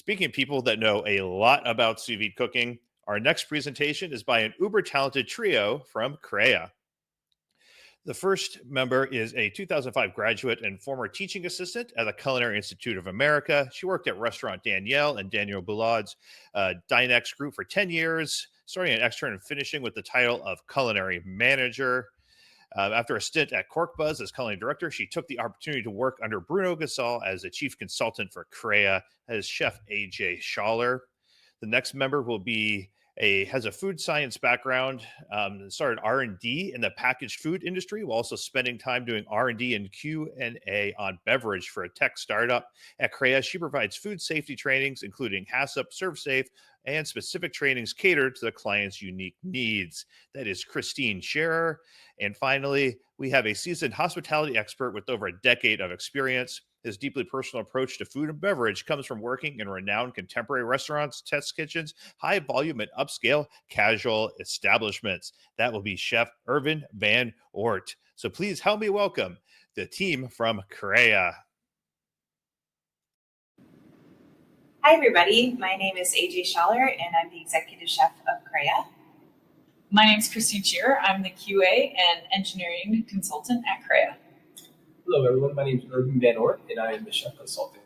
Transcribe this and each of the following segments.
Speaking of people that know a lot about sous vide cooking, our next presentation is by an uber talented trio from CREA. The first member is a 2005 graduate and former teaching assistant at the Culinary Institute of America. She worked at Restaurant Danielle and Daniel Boulard's Dinex group for 10 years, starting an extern and finishing with the title of culinary manager. After a stint at Cork Buzz as culinary director, she took the opportunity to work under Bruno Gasol as a chief consultant for CREA as chef AJ Schaller. The next member will be has a food science background, started R&D in the packaged food industry while also spending time doing R&D and Q&A on beverage for a tech startup. At CREA, she provides food safety trainings, including HACCP, ServSafe, and specific trainings catered to the client's unique needs. That is Christine Shearer. And finally, we have a seasoned hospitality expert with over a decade of experience. His deeply personal approach to food and beverage comes from working in renowned contemporary restaurants, test kitchens, high volume and upscale casual establishments. That will be Chef Irvin van Oordt. So please help me welcome the team from CREA. Hi, everybody. My name is AJ Schaller, and I'm the executive chef of CREA. My name is Christine Shearer. I'm the QA and engineering consultant at CREA. Hello, everyone. My name is Irvin van Oordt, and I am the chef consultant.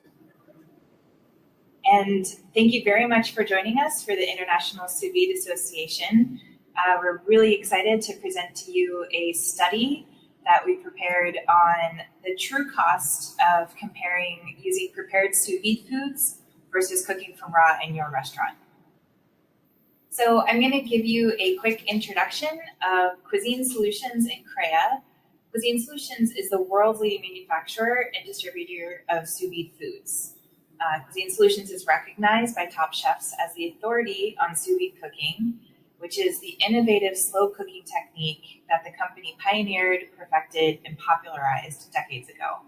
And thank you very much for joining us for the International Sous Vide Association. We're really excited to present to you a study that we prepared on the true cost of comparing using prepared sous vide foods versus cooking from raw in your restaurant. So I'm going to give you a quick introduction of Cuisine Solutions and CREA. Cuisine Solutions is the world's leading manufacturer and distributor of sous vide foods. Cuisine Solutions is recognized by top chefs as the authority on sous vide cooking, which is the innovative slow cooking technique that the company pioneered, perfected, and popularized decades ago.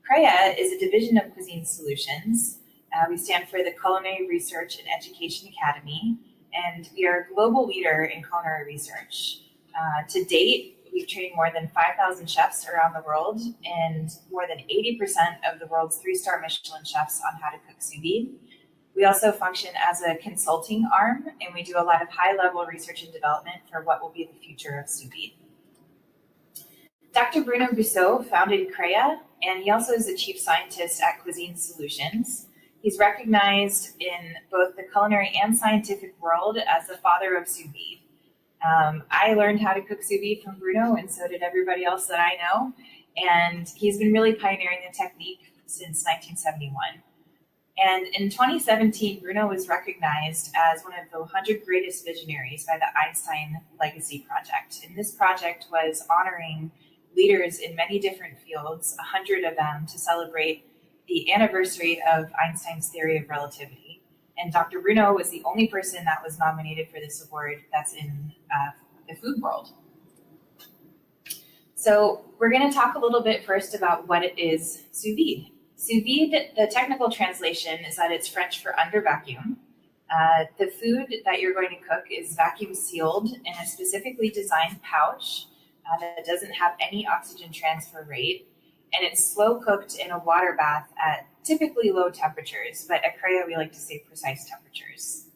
CREA is a division of Cuisine Solutions. We stand for the Culinary Research and Education Academy, and we are a global leader in culinary research. To date, we've trained more than 5,000 chefs around the world, and more than 80% of the world's 3-star Michelin chefs on how to cook sous vide. We also function as a consulting arm, and we do a lot of high-level research and development for what will be the future of sous vide. Dr. Bruno Gusseau founded CREA, and he also is the chief scientist at Cuisine Solutions. He's recognized in both the culinary and scientific world as the father of sous vide. I learned how to cook sous vide from Bruno, and so did everybody else that I know. And he's been really pioneering the technique since 1971. And in 2017, Bruno was recognized as one of the 100 greatest visionaries by the Einstein Legacy Project. And this project was honoring leaders in many different fields, 100 of them, to celebrate the anniversary of Einstein's theory of relativity. And Dr. Bruno was the only person that was nominated for this award that's in the food world. So we're going to talk a little bit first about what it is sous vide. Sous vide, the technical translation is that it's French for under vacuum. The food that you're going to cook is vacuum sealed in a specifically designed pouch that doesn't have any oxygen transfer rate. And it's slow cooked in a water bath at typically low temperatures, but at CREA we like to say precise temperatures.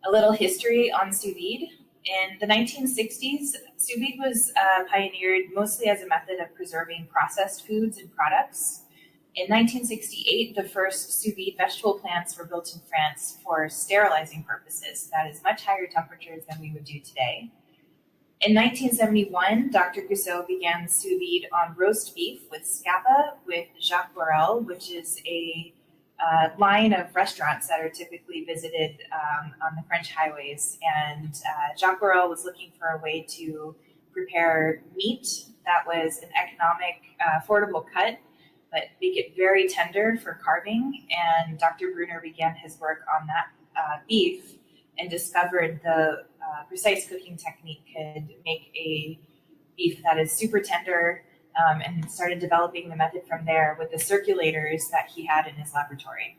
A little history on sous vide. In the 1960s, sous vide was pioneered mostly as a method of preserving processed foods and products. In 1968, the first sous vide vegetable plants were built in France for sterilizing purposes. That is much higher temperatures than we would do today. In 1971, Dr. Gusseau began sous vide on roast beef with Scapa with Jacques Borel, which is a line of restaurants that are typically visited on the French highways. And Jacques Borel was looking for a way to prepare meat that was an economic, affordable cut, but make it very tender for carving. And Dr. Brunner began his work on that beef and discovered the precise cooking technique could make a beef that is super tender, and started developing the method from there with the circulators that he had in his laboratory.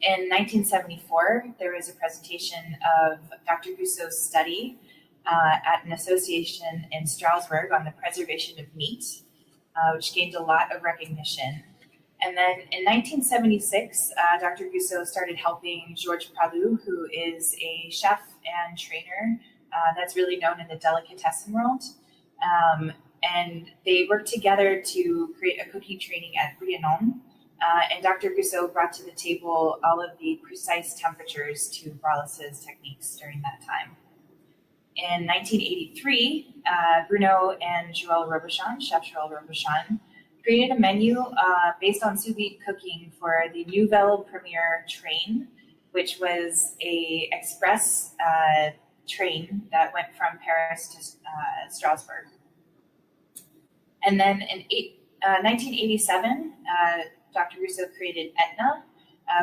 In 1974, there was a presentation of Dr. Gusseau's study at an association in Strasbourg on the preservation of meat, which gained a lot of recognition. And then in 1976, Dr. Gusseau started helping Georges Pralou, who is a chef and trainer that's really known in the delicatessen world. And they worked together to create a cooking training at Rhiannon. And Dr. Gusseau brought to the table all of the precise temperatures to Braules's techniques during that time. In 1983, Bruno and Joël Robuchon, Chef Joël Robuchon, created a menu based on sous vide cooking for the Nouvelle Première train, which was a express train that went from Paris to Strasbourg. And then in 1987, Dr. Gusseau created Etna,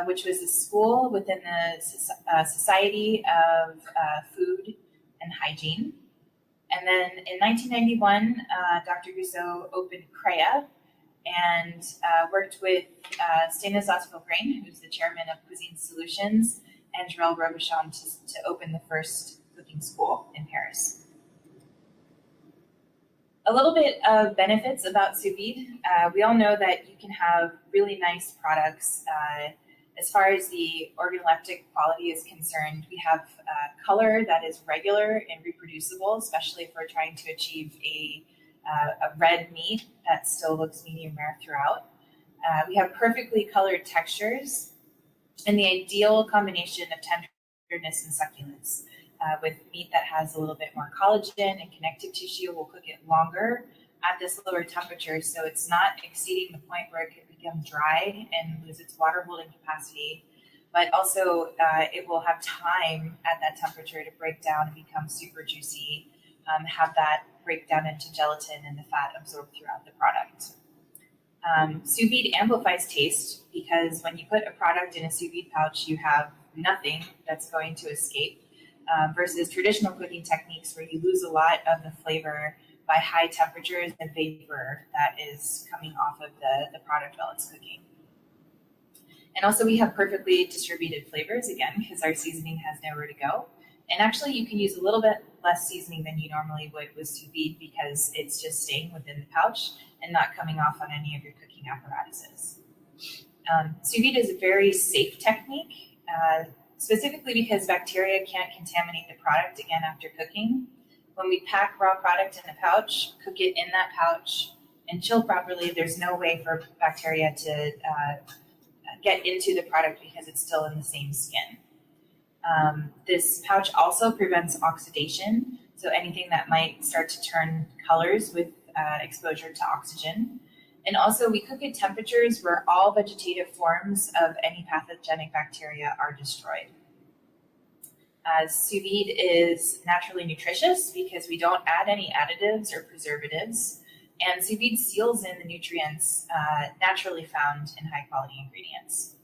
which was a school within the Society of Food and Hygiene. And then in 1991, Dr. Gusseau opened CREA and worked with Stanislas Vaugrain, who's the chairman of Cuisine Solutions, and Joël Robuchon to open the first cooking school in Paris. A little bit of benefits about sous vide. We all know that you can have really nice products. As far as the organoleptic quality is concerned, we have color that is regular and reproducible, especially if we're trying to achieve a red meat that still looks medium rare throughout. We have perfectly colored textures and the ideal combination of tenderness and succulence. With meat that has a little bit more collagen and connective tissue, we'll cook it longer at this lower temperature, so it's not exceeding the point where it could become dry and lose its water holding capacity, but also it will have time at that temperature to break down and become super juicy, have that break down into gelatin and the fat absorbed throughout the product. Sous vide amplifies taste because when you put a product in a sous vide pouch, you have nothing that's going to escape. Versus traditional cooking techniques where you lose a lot of the flavor by high temperatures and vapor that is coming off of the product while it's cooking. And also we have perfectly distributed flavors, again, because our seasoning has nowhere to go. And actually you can use a little bit less seasoning than you normally would with sous vide because it's just staying within the pouch and not coming off on any of your cooking apparatuses. Sous vide is a very safe technique. Specifically because bacteria can't contaminate the product again after cooking. When we pack raw product in a pouch, cook it in that pouch, and chill properly, there's no way for bacteria to get into the product because it's still in the same skin. This pouch also prevents oxidation, so anything that might start to turn colors with exposure to oxygen. And also we cook at temperatures where all vegetative forms of any pathogenic bacteria are destroyed. Sous vide is naturally nutritious because we don't add any additives or preservatives, and sous vide seals in the nutrients naturally found in high quality ingredients.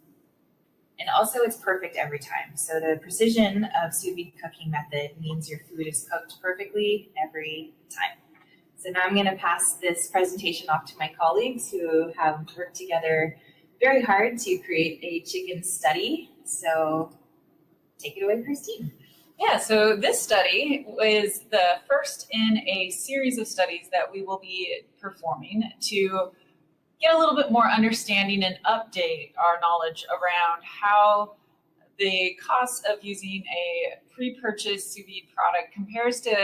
And also it's perfect every time. So the precision of sous vide cooking method means your food is cooked perfectly every time. So now I'm going to pass this presentation off to my colleagues who have worked together very hard to create a chicken study. So take it away, Christine. Yeah, so this study is the first in a series of studies that we will be performing to get a little bit more understanding and update our knowledge around how the cost of using a pre-purchased sous vide product compares to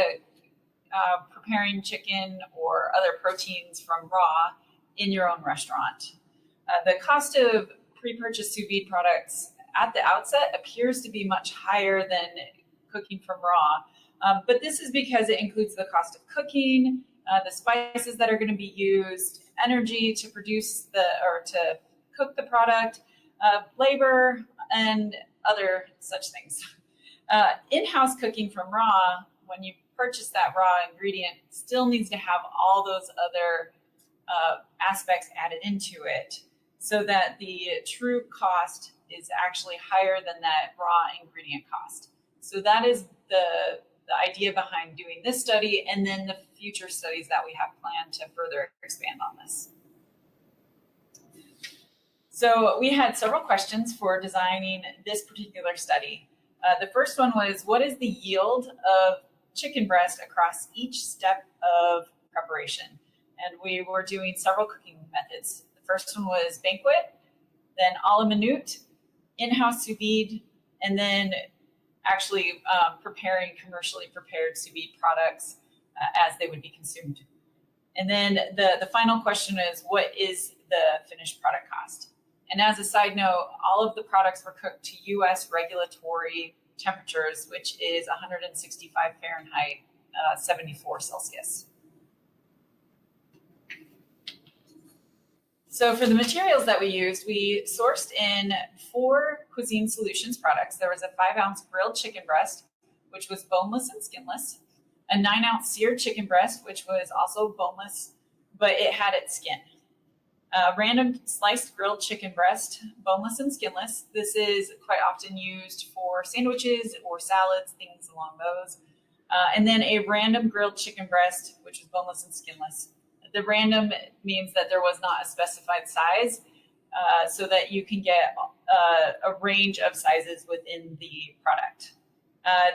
preparing chicken or other proteins from raw in your own restaurant. The cost of pre-purchased sous vide products at the outset appears to be much higher than cooking from raw, but this is because it includes the cost of cooking, the spices that are going to be used, energy to produce to cook the product, labor, and other such things. In-house cooking from raw, when you purchase that raw ingredient, still needs to have all those other aspects added into it so that the true cost is actually higher than that raw ingredient cost. So that is the idea behind doing this study and then the future studies that we have planned to further expand on this. So we had several questions for designing this particular study. The first one was, what is the yield of chicken breast across each step of preparation? And we were doing several cooking methods First one was banquet, then a la minute, in-house sous vide, and then actually preparing commercially prepared sous vide products as they would be consumed. And then the final question is, what is the finished product cost? And as a side note, all of the products were cooked to US regulatory temperatures, which is 165 Fahrenheit, 74 Celsius. So for the materials that we used, we sourced in 4 Cuisine Solutions products. There was a 5-ounce grilled chicken breast, which was boneless and skinless, a 9-ounce seared chicken breast, which was also boneless, but it had its skin. Random sliced grilled chicken breast, boneless and skinless. This is quite often used for sandwiches or salads, things along those. And then a random grilled chicken breast, which was boneless and skinless. The random means that there was not a specified size, so that you can get a range of sizes within the product.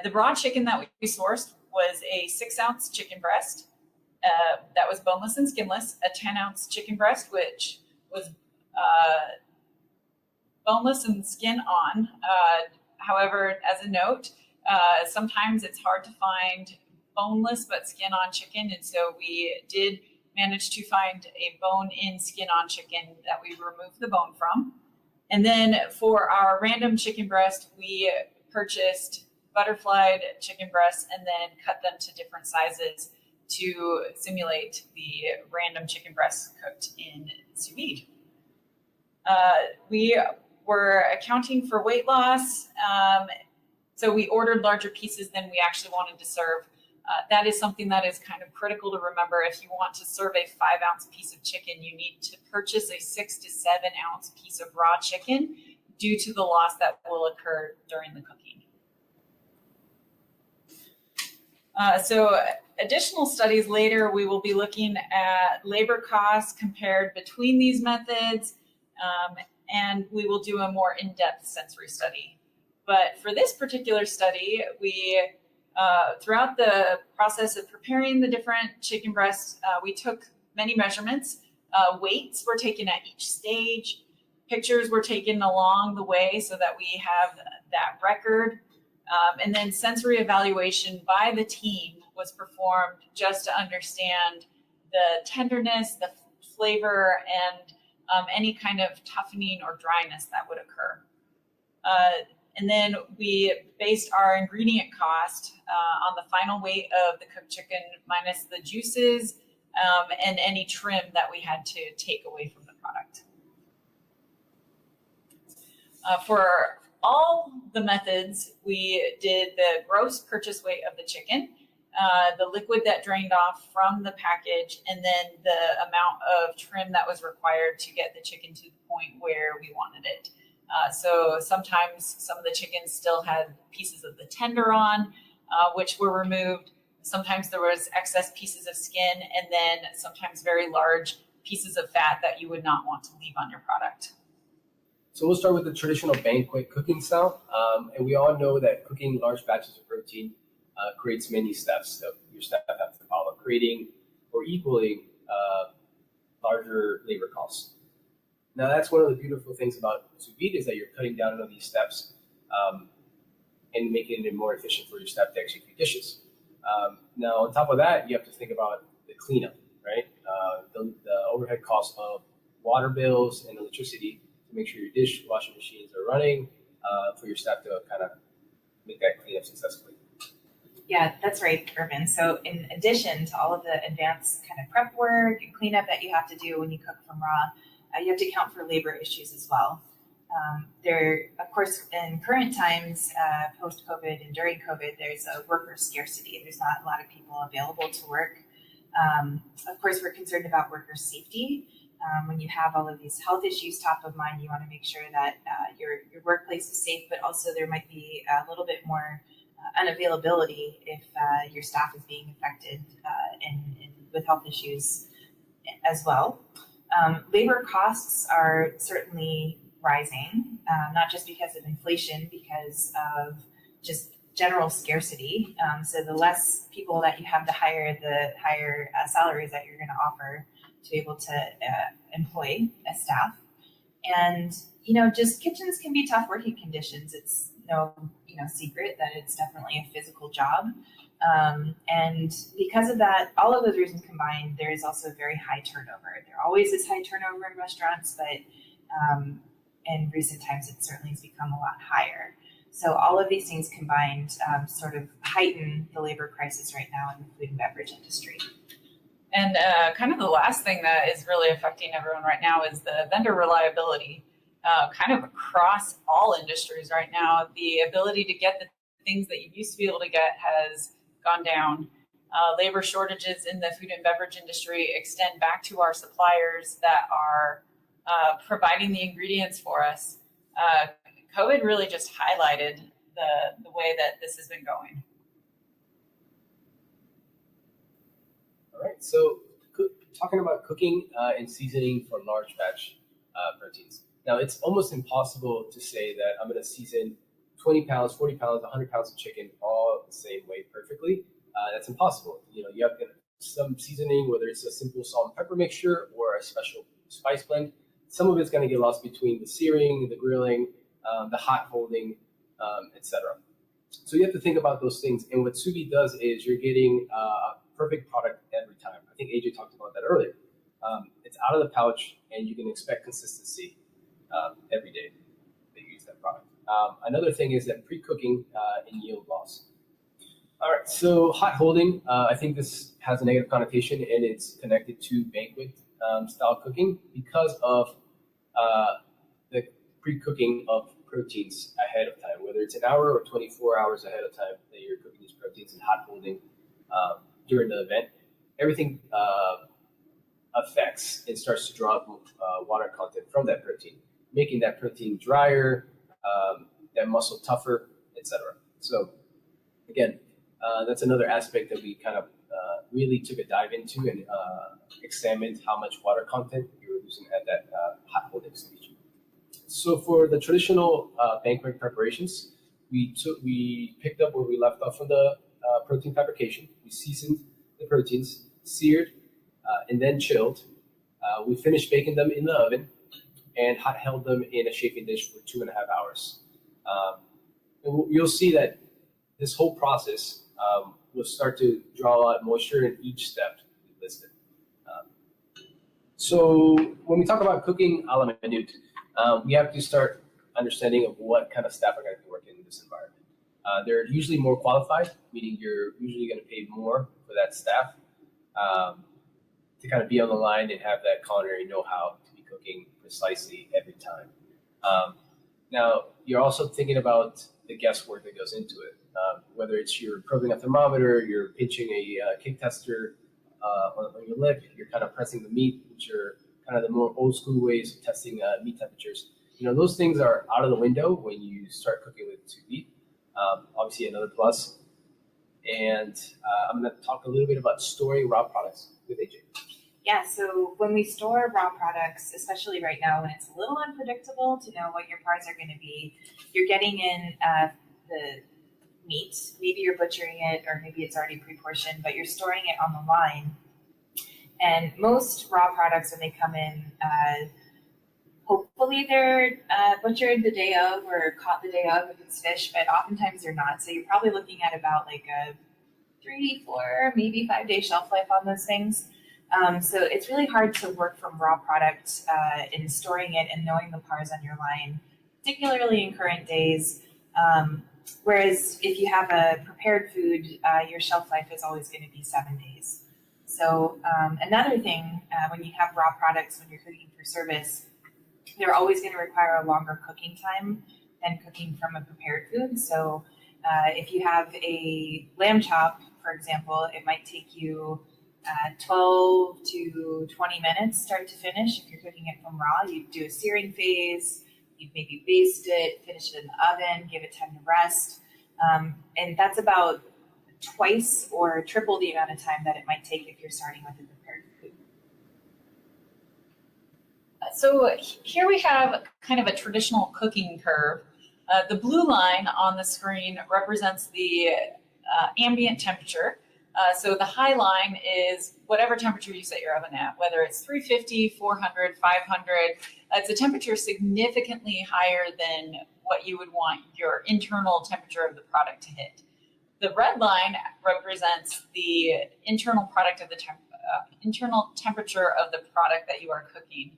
The raw chicken that we sourced was a 6-ounce chicken breast that was boneless and skinless, a 10-ounce chicken breast, which was boneless and skin on. However, as a note, sometimes it's hard to find boneless but skin on chicken, and so we did manage to find a bone-in, skin-on chicken that we removed the bone from. And then for our random chicken breast, we purchased butterflied chicken breasts and then cut them to different sizes to simulate the random chicken breasts cooked in sous vide. We were accounting for weight loss, so we ordered larger pieces than we actually wanted to serve. That is something that is kind of critical to remember. If you want to serve a 5-ounce piece of chicken, you need to purchase a 6 to 7-ounce piece of raw chicken due to the loss that will occur during the cooking. So additional studies later, we will be looking at labor costs compared between these methods, and we will do a more in-depth sensory study. But for this particular study, we throughout the process of preparing the different chicken breasts, we took many measurements. Weights were taken at each stage. Pictures were taken along the way so that we have that record. And then sensory evaluation by the team was performed just to understand the tenderness, the flavor, and any kind of toughening or dryness that would occur. And then we based our ingredient cost on the final weight of the cooked chicken minus the juices and any trim that we had to take away from the product. For all the methods, we did the gross purchase weight of the chicken, the liquid that drained off from the package, and then the amount of trim that was required to get the chicken to the point where we wanted it. So sometimes some of the chickens still had pieces of the tender on, which were removed. Sometimes there was excess pieces of skin, and then sometimes very large pieces of fat that you would not want to leave on your product. So we'll start with the traditional banquet cooking style. And we all know that cooking large batches of protein creates many steps that your staff have to follow, creating or equaling larger labor costs. Now, that's one of the beautiful things about sous vide is that you're cutting down on these steps and making it more efficient for your staff to execute dishes. Now, on top of that, you have to think about the cleanup, right? The overhead costs of water bills and electricity to make sure your dishwashing machines are running for your staff to kind of make that cleanup successfully. Yeah, that's right, Irvin. So in addition to all of the advanced kind of prep work and cleanup that you have to do when you cook from raw, you have to account for labor issues as well. There, of course, in current times, post-COVID and during COVID, there's a worker scarcity. There's not a lot of people available to work. Of course, we're concerned about worker safety. When you have all of these health issues top of mind, you want to make sure that your workplace is safe, but also there might be a little bit more unavailability if your staff is being affected with health issues as well. Labor costs are certainly rising, not just because of inflation, because of just general scarcity. So the less people that you have to hire, the higher salaries that you're going to offer. to be able to employ a staff. And, just kitchens can be tough working conditions. It's no, secret that it's definitely a physical job. And because of that, all of those reasons combined, there is also very high turnover. There always is high turnover in restaurants, but in recent times, it certainly has become a lot higher. So all of these things combined sort of heighten the labor crisis right now in the food and beverage industry. And kind of the last thing that is really affecting everyone right now is the vendor reliability. Kind of across all industries right now, the ability to get the things that you used to be able to get has gone down. Labor shortages in the food and beverage industry extend back to our suppliers that are providing the ingredients for us. COVID really just highlighted the way that this has been going. All right, so talking about cooking and seasoning for large batch proteins. Now, it's almost impossible to say that I'm going to season 20 pounds, 40 pounds, 100 pounds of chicken all the same way perfectly. That's impossible. You have some seasoning, whether it's a simple salt and pepper mixture or a special spice blend. Some of it's going to get lost between the searing, the grilling, the hot holding, etc. So you have to think about those things. And what sous vide does is you're getting a perfect product every time. I think AJ talked about that earlier. It's out of the pouch, and you can expect consistency every day that you use that product. Another thing is that pre-cooking and yield loss. All right, so hot holding, I think this has a negative connotation, and it's connected to banquet style cooking because of the pre-cooking of proteins ahead of time, whether it's an hour or 24 hours ahead of time that you're cooking these proteins and hot holding during the event. Everything affects and starts to draw up water content from that protein, making that protein drier, that muscle tougher, etc. So again, that's another aspect that we kind of really took a dive into and examined how much water content you were using at that hot holding stage. So for the traditional banquet preparations, we picked up where we left off from the protein fabrication. We seasoned the proteins, seared, and then chilled. We finished baking them in the oven and hot held them in a chafing dish for 2.5 hours. And you'll see that this whole process will start to draw out moisture in each step listed. So when we talk about cooking a la minute, we have to start understanding of what kind of staff are going to be working in this environment. They're usually more qualified, meaning you're usually going to pay more for that staff to kind of be on the line and have that culinary know-how to be cooking precisely every time. Now, you're also thinking about the guesswork that goes into it, whether it's you're probing a thermometer, you're pinching a cake tester on your lip, you're kind of pressing the meat, which are kind of the more old school ways of testing meat temperatures. Those things are out of the window when you start cooking with sous vide. Obviously, another plus. And I'm going to talk a little bit about storing raw products with AJ. Yeah, so when we store raw products, especially right now when it's a little unpredictable to know what your pars are going to be, you're getting in the meat. Maybe you're butchering it, or maybe it's already pre-portioned, but you're storing it on the line. And most raw products, when they come in, hopefully they're butchered the day of or caught the day of if it's fish, but oftentimes they're not. So you're probably looking at about like a 3, 4, maybe 5 day shelf life on those things. So it's really hard to work from raw product in storing it and knowing the pars on your line, particularly in current days. Whereas if you have a prepared food, your shelf life is always going to be 7 days. So another thing, when you have raw products, when you're cooking for service, they're always going to require a longer cooking time than cooking from a prepared food. So if you have a lamb chop, for example, it might take you 12 to 20 minutes start to finish. If you're cooking it from raw, you do a searing phase, you maybe baste it, finish it in the oven, give it time to rest. And that's about twice or triple the amount of time that it might take if you're starting with a prepared food. So here we have kind of a traditional cooking curve. The blue line on the screen represents the ambient temperature So the high line is whatever temperature you set your oven at, whether it's 350, 400, 500. It's a temperature significantly higher than what you would want your internal temperature of the product to hit. The red line represents the internal product of the internal temperature of the product that you are cooking.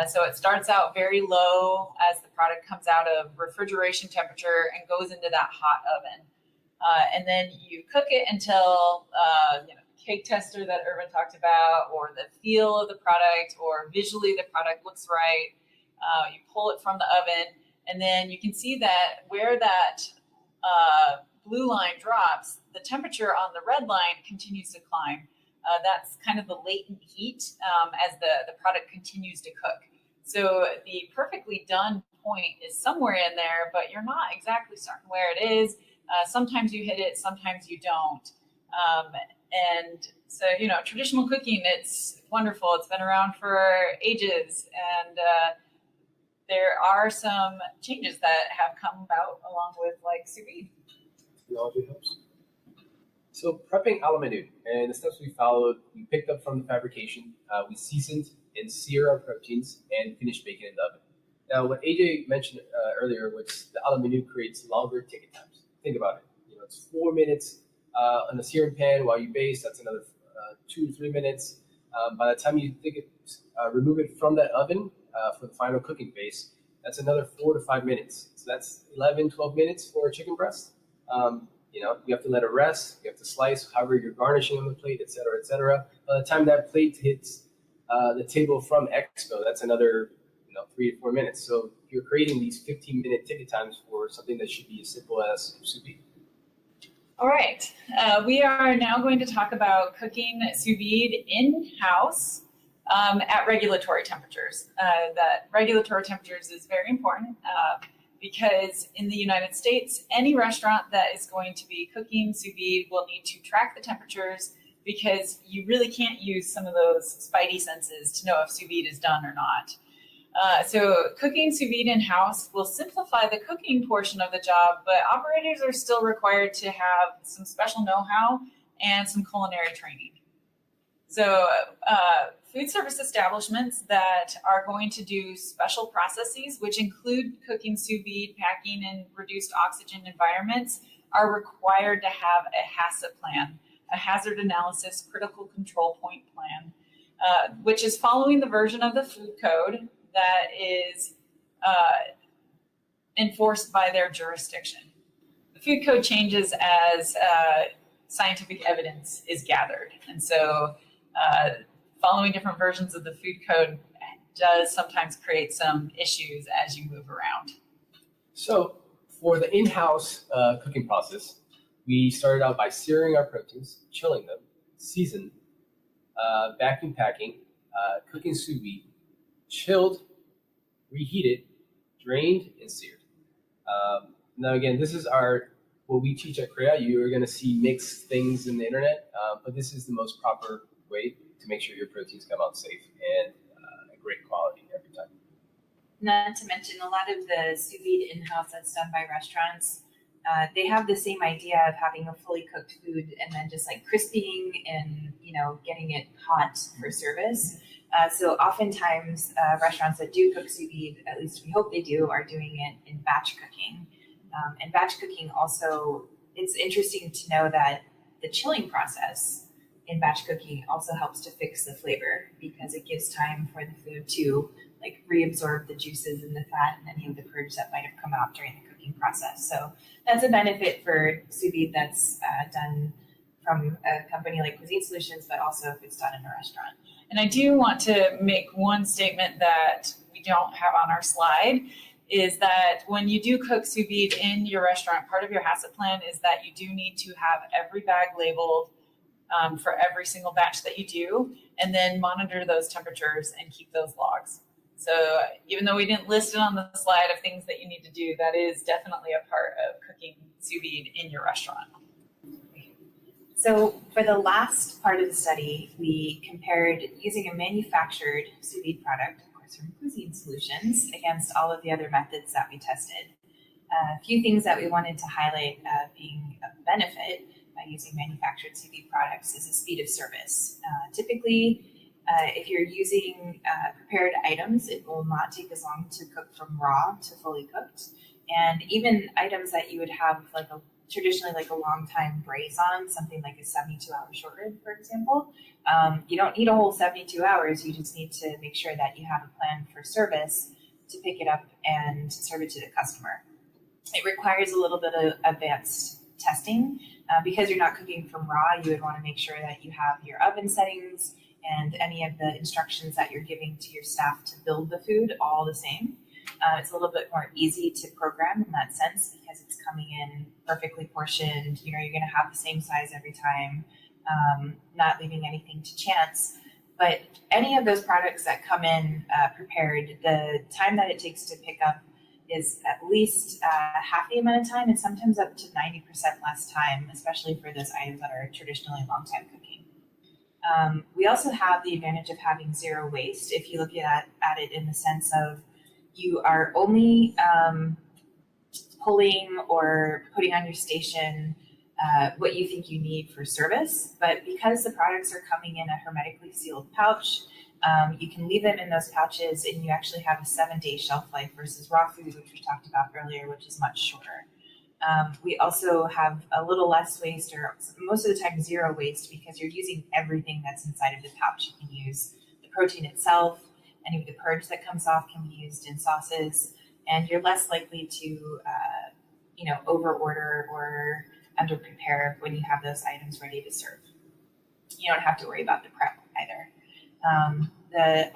So it starts out very low as the product comes out of refrigeration temperature and goes into that hot oven. And then you cook it until the cake tester that Irvin talked about, or the feel of the product, or visually the product looks right. You pull it from the oven, and then you can see that where that blue line drops, the temperature on the red line continues to climb. That's kind of the latent heat as the product continues to cook. So the perfectly done point is somewhere in there, but you're not exactly certain where it is. Sometimes you hit it, sometimes you don't. And so, traditional cooking, it's wonderful. It's been around for ages. And there are some changes that have come about along with sous vide. Technology helps. So prepping a la menu, and the steps we followed, we picked up from the fabrication. We seasoned and seared our proteins and finished baking in the oven. Now, what AJ mentioned earlier was the a la menu creates longer ticket times. Think about it. It's 4 minutes on the searing pan while you baste. That's another 2 to 3 minutes. By the time you remove it from that oven for the final cooking phase, that's another 4 to 5 minutes. So that's 11, 12 minutes for a chicken breast. You have to let it rest. You have to slice, however you're garnishing on the plate, et cetera, et cetera. By the time that plate hits the table from Expo, that's another 3 to 4 minutes. So you're creating these 15-minute ticket times for something that should be as simple as sous vide. All right, we are now going to talk about cooking sous vide in-house at regulatory temperatures. That regulatory temperatures is very important because in the United States, any restaurant that is going to be cooking sous vide will need to track the temperatures because you really can't use some of those spidey senses to know if sous vide is done or not. So cooking sous vide in-house will simplify the cooking portion of the job, but operators are still required to have some special know-how and some culinary training. So food service establishments that are going to do special processes, which include cooking sous vide, packing in reduced oxygen environments, are required to have a HACCP plan, a hazard analysis critical control point plan, which is following the version of the food code that is enforced by their jurisdiction. The food code changes as scientific evidence is gathered. And so following different versions of the food code does sometimes create some issues as you move around. So for the in-house cooking process, we started out by searing our proteins, chilling them, seasoned, vacuum packing, cooking sous vide, chilled, reheated, drained, and seared. Now again, this is what we teach at CREA. You're going to see mixed things in the internet, but this is the most proper way to make sure your proteins come out safe and a great quality every time. Not to mention, a lot of the sous vide in-house that's done by restaurants, they have the same idea of having a fully cooked food and then just crisping and getting it hot for service. So oftentimes restaurants that do cook sous vide, at least we hope they do, are doing it in batch cooking. And batch cooking also, it's interesting to know that the chilling process in batch cooking also helps to fix the flavor because it gives time for the food to reabsorb the juices and the fat and any of the purge that might have come out during the cooking process. So that's a benefit for sous vide that's done from a company like Cuisine Solutions, but also if it's done in a restaurant. And I do want to make one statement that we don't have on our slide, is that when you do cook sous vide in your restaurant, part of your HACCP plan is that you do need to have every bag labeled for every single batch that you do, and then monitor those temperatures and keep those logs. So even though we didn't list it on the slide of things that you need to do, that is definitely a part of cooking sous vide in your restaurant. So for the last part of the study, we compared using a manufactured sous vide product, of course from Cuisine Solutions, against all of the other methods that we tested. A few things that we wanted to highlight being a benefit by using manufactured sous vide products is the speed of service. Typically, if you're using prepared items, it will not take as long to cook from raw to fully cooked. And even items that you would have traditionally like a long time braise on, something like a 72-hour short rib, for example, you don't need a whole 72 hours. You just need to make sure that you have a plan for service to pick it up and serve it to the customer. It requires a little bit of advanced testing. Because you're not cooking from raw, you would want to make sure that you have your oven settings and any of the instructions that you're giving to your staff to build the food all the same. It's a little bit more easy to program in that sense because it's coming in perfectly portioned. You're going to have the same size every time, not leaving anything to chance. But any of those products that come in prepared, the time that it takes to pick up is at least half the amount of time, and sometimes up to 90% less time, especially for those items that are traditionally long time cooking. We also have the advantage of having zero waste if you look at it in the sense of you are only pulling or putting on your station what you think you need for service. But because the products are coming in a hermetically sealed pouch, you can leave them in those pouches and you actually have a 7-day shelf life versus raw food, which we talked about earlier, which is much shorter. We also have a little less waste, or most of the time zero waste, because you're using everything that's inside of the pouch. You can use the protein itself, any of the purge that comes off can be used in sauces, and you're less likely to, over order or under prepare when you have those items ready to serve. You don't have to worry about the prep either.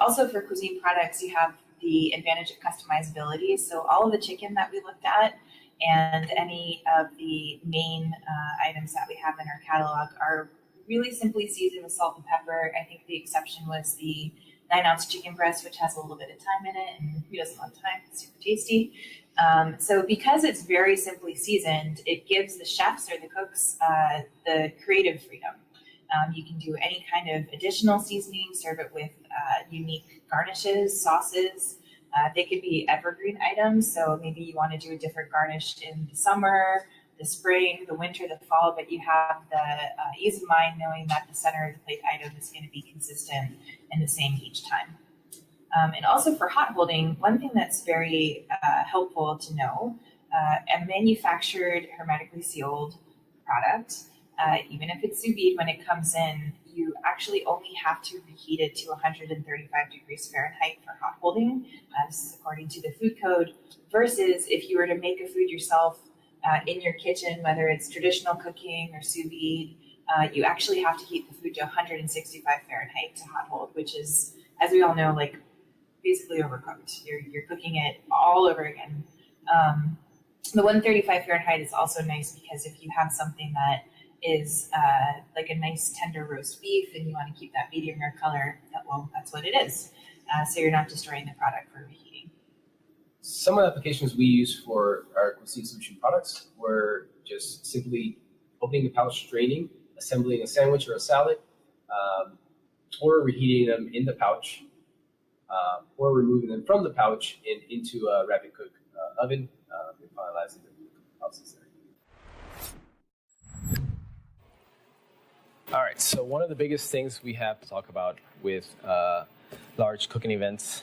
Also for cuisine products, you have the advantage of customizability. So all of the chicken that we looked at and any of the main items that we have in our catalog are really simply seasoned with salt and pepper. I think the exception was the 9-ounce chicken breast, which has a little bit of thyme in it, and who doesn't love thyme? It's super tasty. So because it's very simply seasoned, it gives the chefs or the cooks the creative freedom. You can do any kind of additional seasoning, serve it with unique garnishes, sauces. They could be evergreen items, so maybe you want to do a different garnish in the summer, the spring, the winter, the fall, but you have the ease of mind knowing that the center of the plate item is going to be consistent and the same each time. And also for hot holding, one thing that's very helpful to know, a manufactured hermetically sealed product, even if it's sous vide, when it comes in, you actually only have to reheat it to 135 degrees Fahrenheit for hot holding. This is according to the food code, versus if you were to make a food yourself in your kitchen, whether it's traditional cooking or sous vide, you actually have to heat the food to 165 Fahrenheit to hot hold, which is, as we all know, like basically overcooked. You're cooking it all over again. The 135 Fahrenheit is also nice because if you have something that is like a nice tender roast beef and you want to keep that medium rare color, that's what it is. So you're not destroying the product for reheating. Some of the applications we use for our Cuisine solution products were just simply opening the pouch, straining, assembling a sandwich or a salad, or reheating them in the pouch, or removing them from the pouch and into a rapid cook oven and finalizing the process there. All right, so one of the biggest things we have to talk about with large cooking events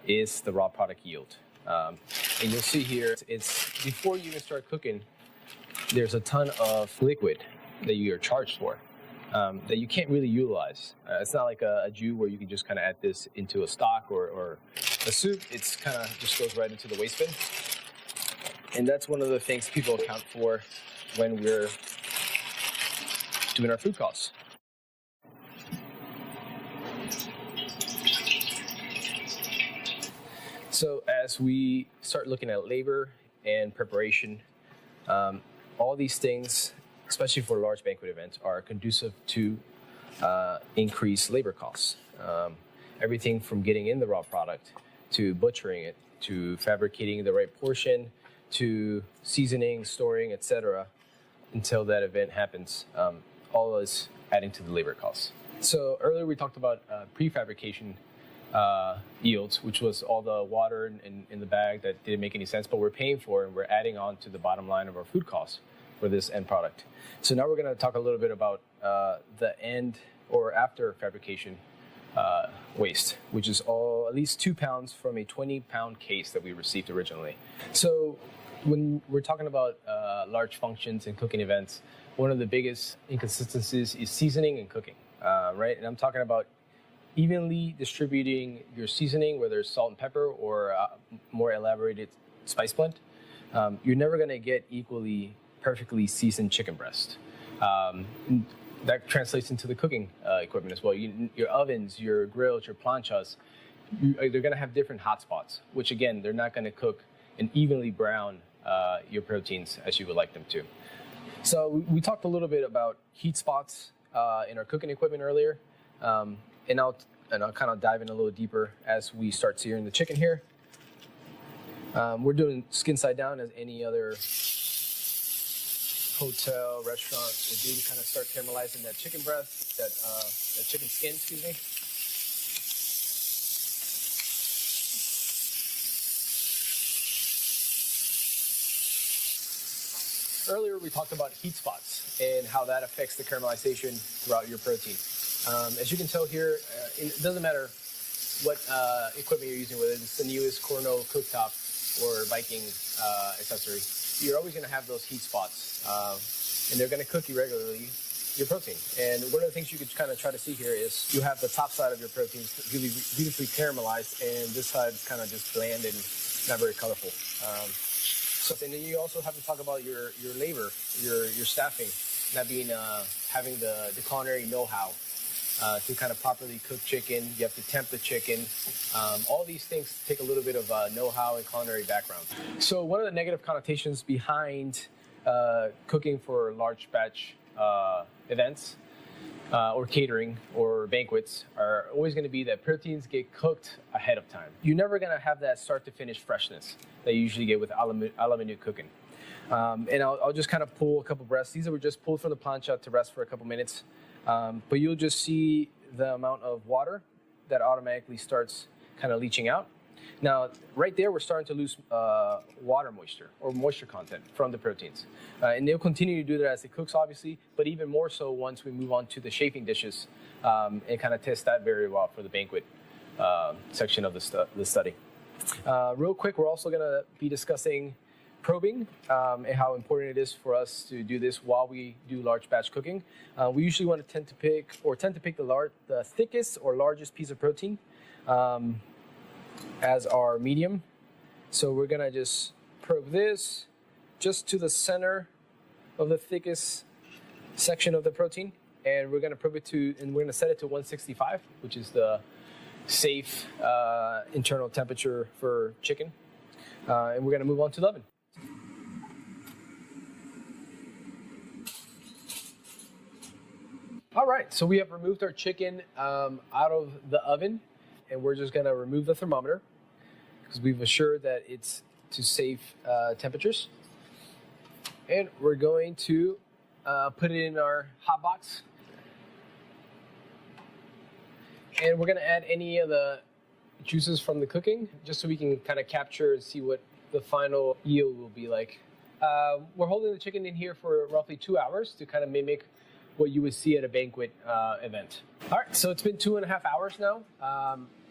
is the raw product yield. And you'll see here, it's before you even start cooking, there's a ton of liquid that you're charged for that you can't really utilize. It's not like a jus where you can just kind of add this into a stock or a soup. It's kind of just goes right into the waste bin. And that's one of the things people account for when we're doing our food costs. So as we start looking at labor and preparation, all these things, especially for large banquet events, are conducive to increased labor costs. Everything from getting in the raw product, to butchering it, to fabricating the right portion, to seasoning, storing, etc., until that event happens. All is adding to the labor costs. So earlier we talked about prefabrication yields, which was all the water in the bag that didn't make any sense, but we're paying for and we're adding on to the bottom line of our food costs. for this end product. So now we're going to talk a little bit about the end or after fabrication waste, which is at least 2 pounds from a 20-pound case that we received originally. So when we're talking about large functions and cooking events, one of the biggest inconsistencies is seasoning and cooking, right? And I'm talking about evenly distributing your seasoning, whether it's salt and pepper or more elaborated spice blend. You're never going to get equally perfectly seasoned chicken breast. That translates into the cooking equipment as well. Your ovens, your grills, your planchas, they're going to have different hot spots, which again, they're not going to cook and evenly brown your proteins as you would like them to. So we talked a little bit about heat spots in our cooking equipment earlier, and I'll kind of dive in a little deeper as we start searing the chicken here. We're doing skin side down as any other hotel, restaurant would do to kind of start caramelizing that chicken breast, that chicken skin, excuse me. Earlier we talked about heat spots and how that affects the caramelization throughout your protein. As you can tell here, it doesn't matter what equipment you're using, whether it's the newest Cornell cooktop or Viking accessory, you're always going to have those heat spots, and they're going to cook irregularly your protein. And one of the things you could kind of try to see here is you have the top side of your proteins really beautifully caramelized, and this side is kind of just bland and not very colorful. And then you also have to talk about your labor, your staffing, not being having the culinary know-how to kind of properly cook chicken. You have to temp the chicken. All these things take a little bit of know-how and culinary background. So one of the negative connotations behind cooking for large batch events or catering or banquets are always going to be that proteins get cooked ahead of time. You're never going to have that start to finish freshness that you usually get with a la minute cooking. And I'll just kind of pull a couple breasts. These were just pulled from the plancha to rest for a couple minutes. But you'll just see the amount of water that automatically starts kind of leaching out. Now, right there, we're starting to lose water moisture or moisture content from the proteins. And they'll continue to do that as it cooks, obviously, but even more so once we move on to the shaping dishes and kind of test that very well for the banquet section of the study. Real quick, we're also going to be discussing probing and how important it is for us to do this while we do large batch cooking. We usually want to tend to pick the thickest or largest piece of protein as our medium. So we're gonna just probe this just to the center of the thickest section of the protein, and we're gonna probe it and we're gonna set it to 165, which is the safe internal temperature for chicken. And we're gonna move on to the oven. All right, so we have removed our chicken out of the oven, and we're just gonna remove the thermometer because we've assured that it's to safe temperatures. And we're going to put it in our hot box. And we're gonna add any of the juices from the cooking just so we can kind of capture and see what the final yield will be like. We're holding the chicken in here for roughly 2 hours to kind of mimic what you would see at a banquet event. All right, so it's been 2.5 hours now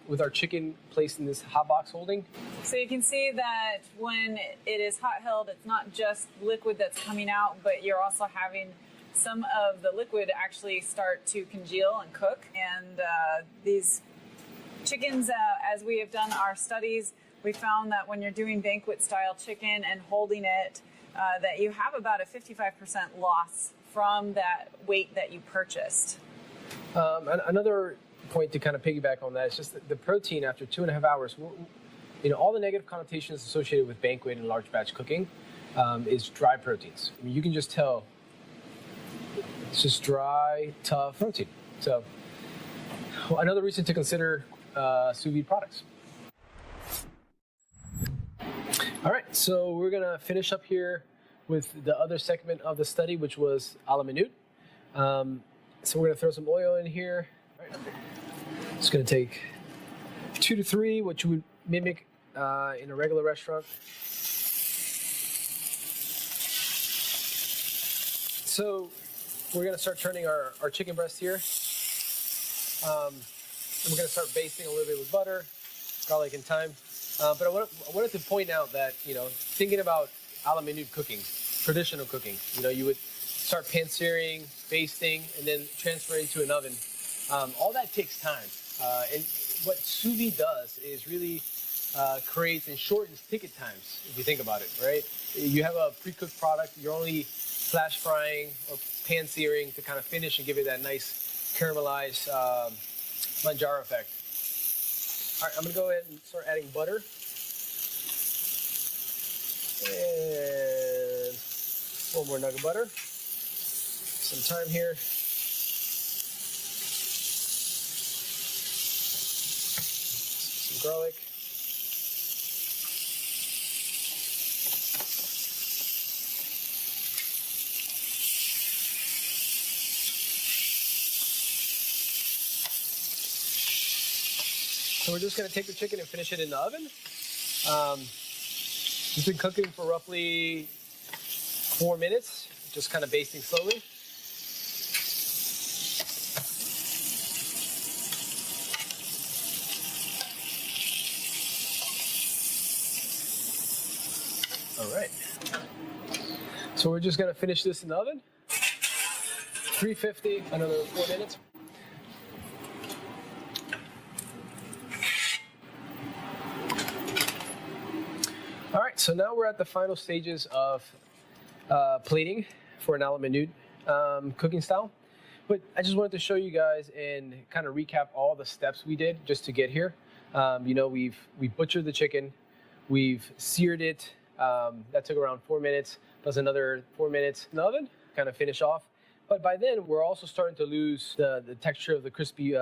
with our chicken placed in this hot box holding. So you can see that when it is hot held, it's not just liquid that's coming out, but you're also having some of the liquid actually start to congeal and cook. And these chickens, as we have done our studies, we found that when you're doing banquet style chicken and holding it, that you have about a 55% loss from that weight that you purchased. Another point to kind of piggyback on that is just the protein after 2.5 hours. All the negative connotations associated with banquet and large batch cooking is dry proteins. I mean, you can just tell it's just dry, tough protein. So another reason to consider sous vide products. All right, so we're gonna finish up here with the other segment of the study, which was a la minute. So we're gonna throw some oil in here. It's gonna take 2 to 3, what you would mimic in a regular restaurant. So we're going to start turning our chicken breast here. And we're going to start basting a little bit with butter, garlic, and thyme. But I wanted to point out that, thinking about a la minute cooking, traditional cooking, you would start pan searing, basting, and then transfer into an oven. All that takes time. And what sous vide does is really creates and shortens ticket times, if you think about it, right? You have a pre-cooked product, you're only flash frying or pan searing to kind of finish and give it that nice caramelized manjaro effect. All right, I'm gonna go ahead and start adding butter. And one more nug of butter. Some thyme here. Some garlic. So we're just going to take the chicken and finish it in the oven. It's been cooking for roughly 4 minutes, just kind of basting slowly. All right. So we're just going to finish this in the oven. 350, another 4 minutes. All right, so now we're at the final stages of plating for an a la minute cooking style. But I just wanted to show you guys and kind of recap all the steps we did just to get here. We butchered the chicken, we've seared it. That took around 4 minutes, plus another 4 minutes in the oven, kind of finish off. But by then, we're also starting to lose the texture of the crispy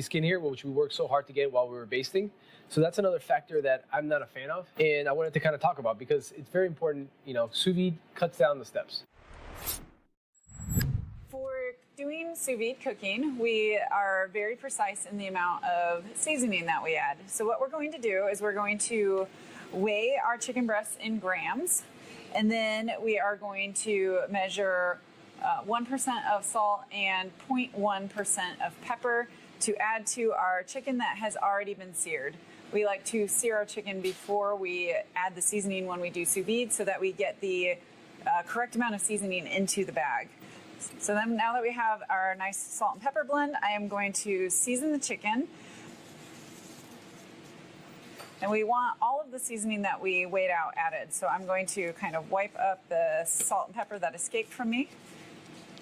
skin here, which we worked so hard to get while we were basting. So that's another factor that I'm not a fan of, and I wanted to kind of talk about because it's very important. Sous vide cuts down the steps. For doing sous vide cooking, we are very precise in the amount of seasoning that we add. So what we're going to do is we're going to weigh our chicken breasts in grams, and then we are going to measure 1% of salt and 0.1% of pepper to add to our chicken that has already been seared. We like to sear our chicken before we add the seasoning when we do sous vide so that we get the correct amount of seasoning into the bag. So then now that we have our nice salt and pepper blend, I am going to season the chicken. And we want all of the seasoning that we weighed out added. So I'm going to kind of wipe up the salt and pepper that escaped from me.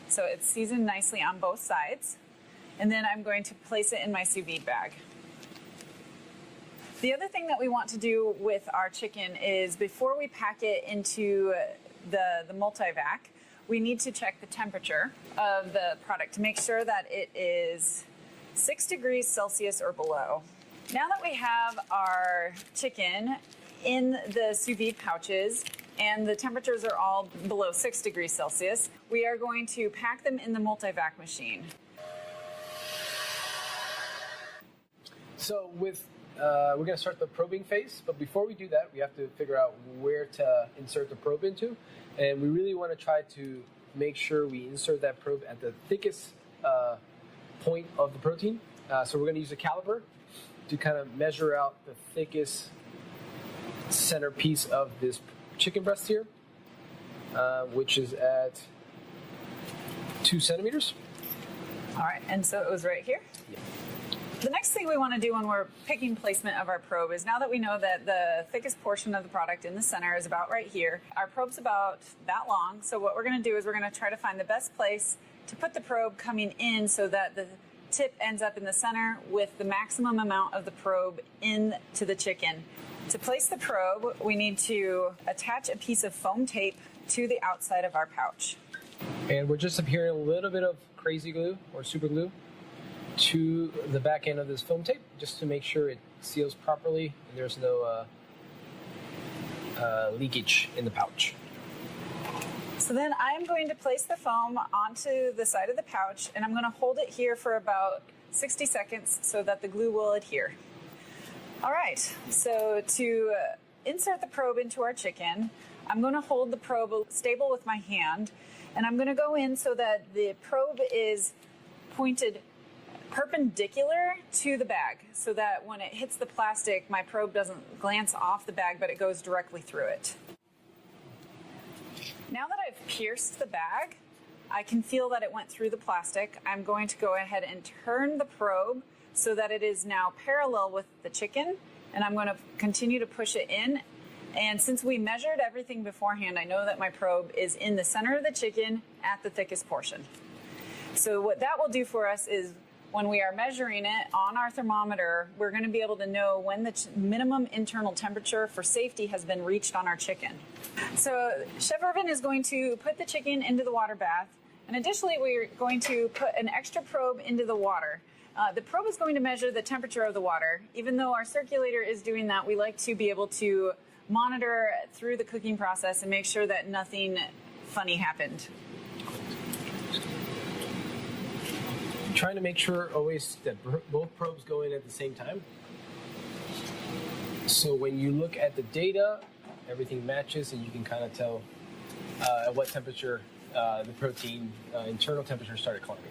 So it's seasoned nicely on both sides. And then I'm going to place it in my sous vide bag. The other thing that we want to do with our chicken is before we pack it into the multi-vac, we need to check the temperature of the product to make sure that it is 6 degrees Celsius or below. Now that we have our chicken in the sous vide pouches and the temperatures are all below 6 degrees Celsius, we are going to pack them in the multi-vac machine. So we're going to start the probing phase, but before we do that, we have to figure out where to insert the probe into, and we really want to try to make sure we insert that probe at the thickest point of the protein. So we're going to use a caliper to kind of measure out the thickest centerpiece of this chicken breast here, which is at 2 centimeters. All right, and so it was right here? Yeah. The next thing we want to do when we're picking placement of our probe is now that we know that the thickest portion of the product in the center is about right here, our probe's about that long. So what we're going to do is we're going to try to find the best place to put the probe coming in so that the tip ends up in the center with the maximum amount of the probe into the chicken. To place the probe, we need to attach a piece of foam tape to the outside of our pouch. And we're just adhering a little bit of crazy glue or super glue to the back end of this foam tape just to make sure it seals properly and there's no leakage in the pouch. So then I'm going to place the foam onto the side of the pouch and I'm going to hold it here for about 60 seconds so that the glue will adhere. All right, so to insert the probe into our chicken, I'm going to hold the probe stable with my hand And I'm going to go in so that the probe is pointed perpendicular to the bag so that when it hits the plastic, my probe doesn't glance off the bag, but it goes directly through it. Now that I've pierced the bag, I can feel that it went through the plastic. I'm going to go ahead and turn the probe so that it is now parallel with the chicken, and I'm going to continue to push it in. And since we measured everything beforehand, I know that my probe is in the center of the chicken at the thickest portion. So what that will do for us is when we are measuring it on our thermometer, we're going to be able to know when the minimum internal temperature for safety has been reached on our chicken. So Chef Irvin is going to put the chicken into the water bath, and additionally we're going to put an extra probe into the water. The probe is going to measure the temperature of the water. Even though our circulator is doing that, we like to be able to monitor through the cooking process and make sure that nothing funny happened. Trying to make sure always that both probes go in at the same time. So when you look at the data, everything matches and you can kind of tell at what temperature the protein internal temperature started climbing.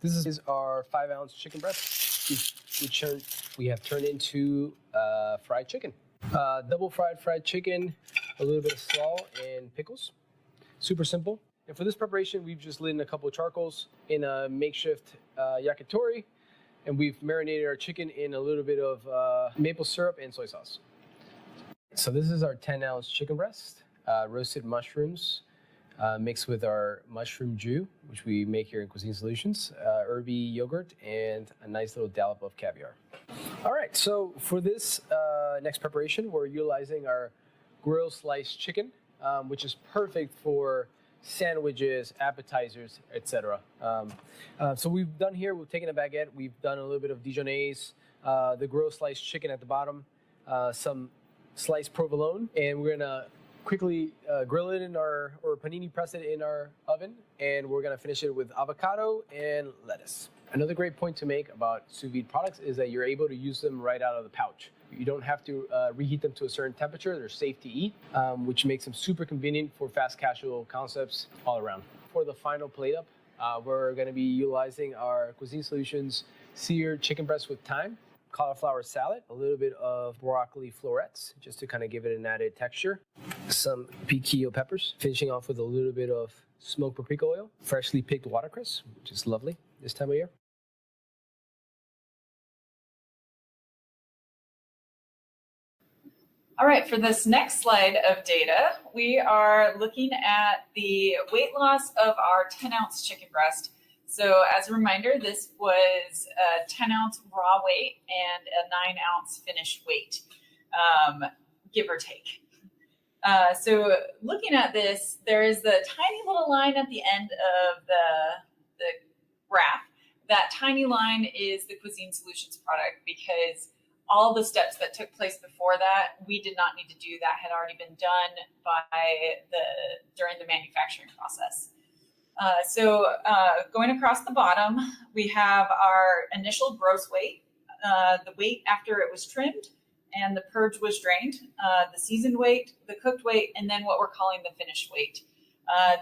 This is our 5-ounce chicken breast, which we have turned into fried chicken. Double fried chicken, a little bit of slaw and pickles. Super simple. And for this preparation, we've just lit in a couple of charcoals in a makeshift yakitori, and we've marinated our chicken in a little bit of maple syrup and soy sauce. So this is our 10-ounce chicken breast, roasted mushrooms, mixed with our mushroom jus, which we make here in Cuisine Solutions, Irvin yogurt, and a nice little dollop of caviar. All right, so for this next preparation, we're utilizing our grilled sliced chicken, which is perfect for sandwiches, appetizers, etc. So we've done here, we've taken a baguette, we've done a little bit of Dijonnaise, the grilled sliced chicken at the bottom, some sliced provolone, and we're gonna quickly grill it in or panini press it in our oven, and we're gonna finish it with avocado and lettuce. Another great point to make about sous vide products is that you're able to use them right out of the pouch. You don't have to reheat them to a certain temperature. They're safe to eat, which makes them super convenient for fast casual concepts all around. For the final plate up, we're gonna be utilizing our Cuisine Solutions seared chicken breast with thyme, cauliflower salad, a little bit of broccoli florets, just to kind of give it an added texture, some piquillo peppers, finishing off with a little bit of smoked paprika oil, freshly picked watercress, which is lovely this time of year. All right, for this next slide of data, we are looking at the weight loss of our 10-ounce chicken breast. So as a reminder, this was a 10-ounce raw weight and a 9-ounce finished weight, give or take. So looking at this, there is the tiny little line at the end of the graph. That tiny line is the Cuisine Solutions product, because all the steps that took place before that, we did not need to do. That had already been done during the manufacturing process. So going across the bottom, we have our initial gross weight, the weight after it was trimmed and the purge was drained, the seasoned weight, the cooked weight, and then what we're calling the finished weight.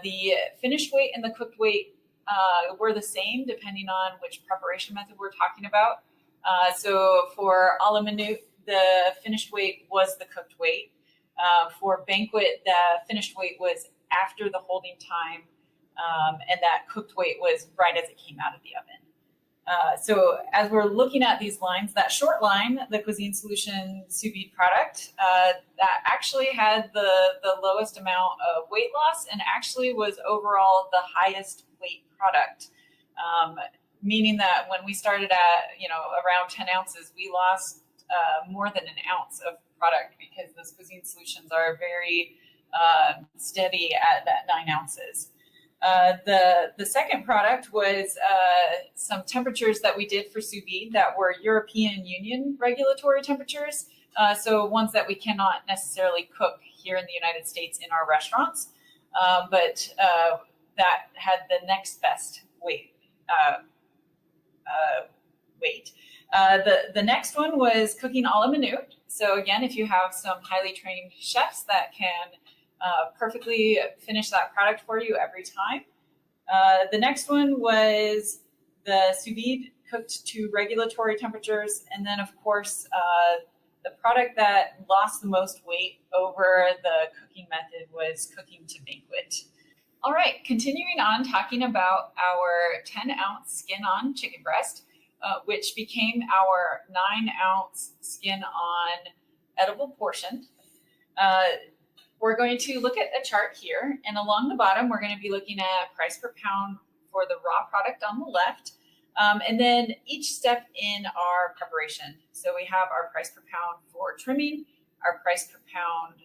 The finished weight and the cooked weight were the same depending on which preparation method we're talking about. So for a la minute, the finished weight was the cooked weight. For banquet, the finished weight was after the holding time, and that cooked weight was right as it came out of the oven. So as we're looking at these lines, that short line, the Cuisine Solution sous vide product, that actually had the lowest amount of weight loss and actually was overall the highest weight product. Meaning that when we started at, around 10 ounces, we lost more than an ounce of product, because those Cuisine Solutions are very steady at that 9 ounces. The second product was some temperatures that we did for sous vide that were European Union regulatory temperatures. So ones that we cannot necessarily cook here in the United States in our restaurants, but that had the next best weight. The next one was cooking a la minute. So again, if you have some highly trained chefs that can perfectly finish that product for you every time. The next one was the sous vide cooked to regulatory temperatures. And then of course, the product that lost the most weight over the cooking method was cooking to banquet. All right, continuing on talking about our 10-ounce skin-on chicken breast, which became our 9-ounce skin-on edible portion. We're going to look at a chart here, and along the bottom, we're going to be looking at price per pound for the raw product on the left, and then each step in our preparation. So we have our price per pound for trimming, our price per pound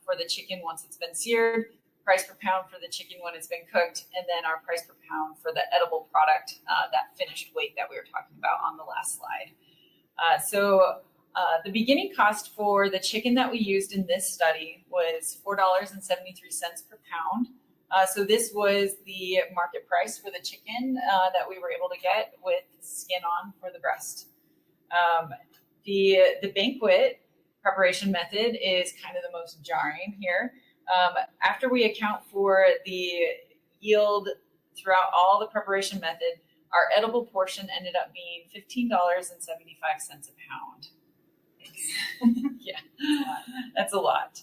for the chicken once it's been seared, price per pound for the chicken when it's been cooked, and then our price per pound for the edible product, that finished weight that we were talking about on the last slide. The beginning cost for the chicken that we used in this study was $4.73 per pound. So this was the market price for the chicken that we were able to get with skin on for the breast. The banquet preparation method is kind of the most jarring here. After we account for the yield throughout all the preparation method, our edible portion ended up being $15.75 a pound. Yeah, that's a lot.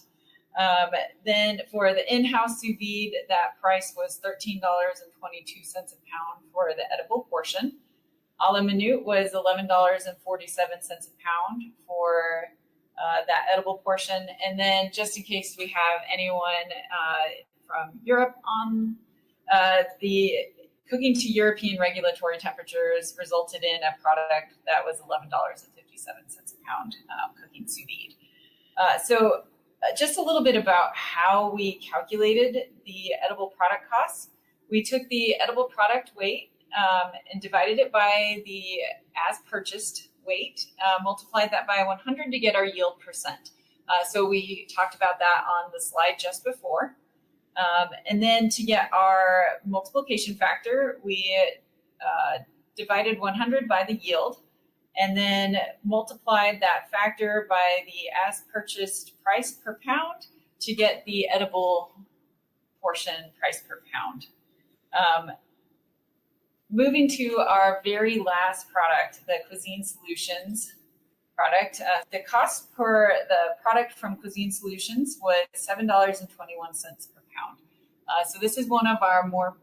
Then for the in-house sous vide, that price was $13.22 a pound for the edible portion. A la minute was $11.47 a pound for that edible portion. And then just in case we have anyone from Europe on, the cooking to European regulatory temperatures resulted in a product that was $11.57 a pound cooking sous vide. Just a little bit about how we calculated the edible product costs. We took the edible product weight and divided it by the as purchased weight, multiplied that by 100 to get our yield percent. So we talked about that on the slide just before. And then to get our multiplication factor, we divided 100 by the yield, and then multiplied that factor by the as purchased price per pound to get the edible portion price per pound. Moving to our very last product, the Cuisine Solutions product. The cost per the product from Cuisine Solutions was $7.21 per pound. So this is one of our more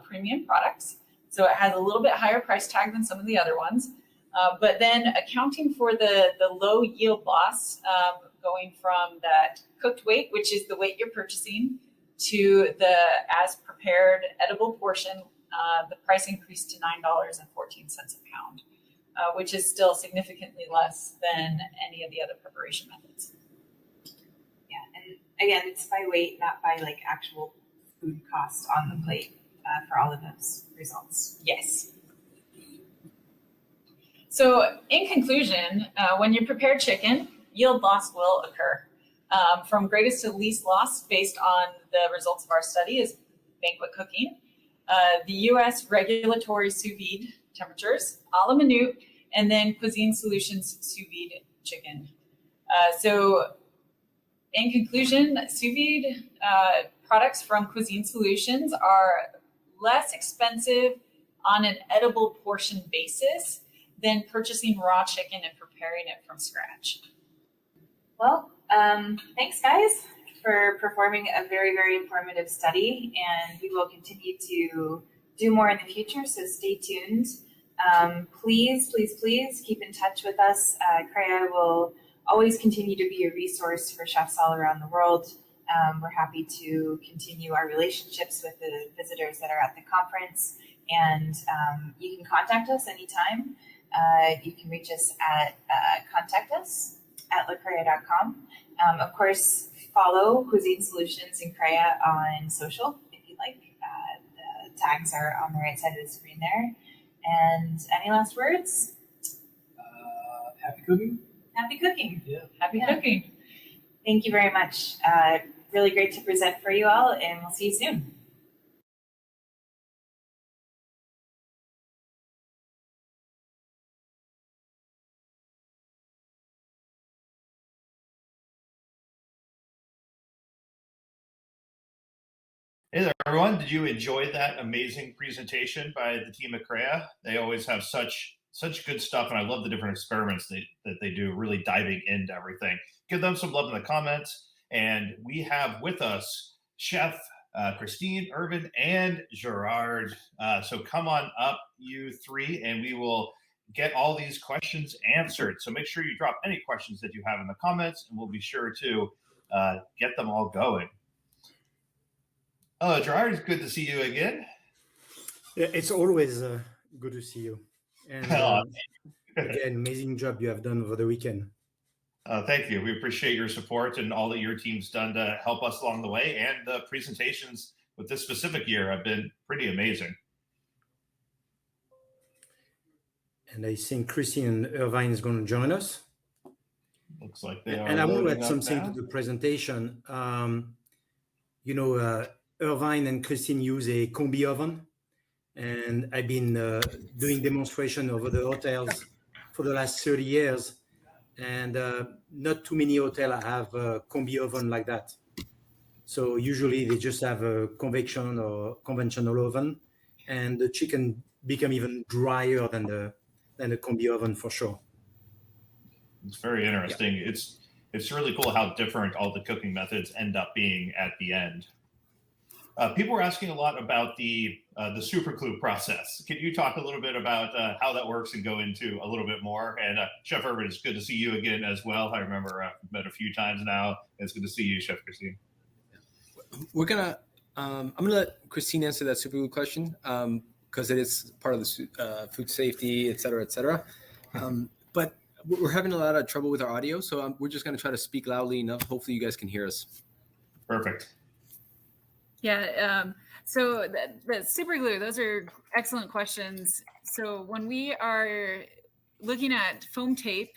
premium products. So it has a little bit higher price tag than some of the other ones. But then accounting for the low yield loss, going from that cooked weight, which is the weight you're purchasing, to the as prepared edible portion, the price increased to $9.14 a pound, which is still significantly less than any of the other preparation methods. Yeah, and again, it's by weight, not by like actual food cost on the plate for all of those results. Yes. So in conclusion, when you prepare chicken, yield loss will occur. From greatest to least loss based on the results of our study is banquet cooking, the U.S. regulatory sous vide temperatures, a la minute, and then Cuisine Solutions sous vide chicken. So in conclusion, sous vide products from Cuisine Solutions are less expensive on an edible portion basis than purchasing raw chicken and preparing it from scratch. Well, thanks guys for performing a very, very informative study, and we will continue to do more in the future, so stay tuned. Please keep in touch with us. CREA will always continue to be a resource for chefs all around the world. We're happy to continue our relationships with the visitors that are at the conference, and you can contact us anytime. You can reach us at contactus@lacrea.com. Of course, follow Cuisine Solutions and CREA on social if you like. The tags are on the right side of the screen there. And any last words? Happy cooking. Happy cooking. Yeah. Happy cooking. Thank you very much. Really great to present for you all, and we'll see you soon. Hey there, everyone. Did you enjoy that amazing presentation by the team at CREA? They always have such good stuff, and I love the different experiments that they do, really diving into everything. Give them some love in the comments. And we have with us Chef Christine, Irvin, and Gerard. So come on up, you three, and we will get all these questions answered. So make sure you drop any questions that you have in the comments, and we'll be sure to get them all going. Gerard, it's good to see you again. Yeah, it's always good to see you. And again, amazing job you have done over the weekend. Thank you. We appreciate your support and all that your team's done to help us along the way. And the presentations with this specific year have been pretty amazing. And I think Christine and Irvin is going to join us. Looks like they are. And I want to add something to the presentation. Irvin and Christine use a combi oven, and I've been doing demonstration over the hotels for the last 30 years, and not too many hotels have a combi oven like that. So usually they just have a convection or conventional oven, and the chicken become even drier than the combi oven for sure. It's very interesting. Yeah. It's really cool how different all the cooking methods end up being at the end. People were asking a lot about the super glue process. Can you talk a little bit about how that works and go into a little bit more? And Chef Irvin, it's good to see you again as well. I remember I've met a few times now. It's good to see you, Chef Christine. I'm gonna let Christine answer that super glue question because it is part of the food safety, et cetera. But we're having a lot of trouble with our audio, so we're just gonna try to speak loudly enough. Hopefully you guys can hear us. Perfect. Yeah, so the super glue, those are excellent questions. So when we are looking at foam tape,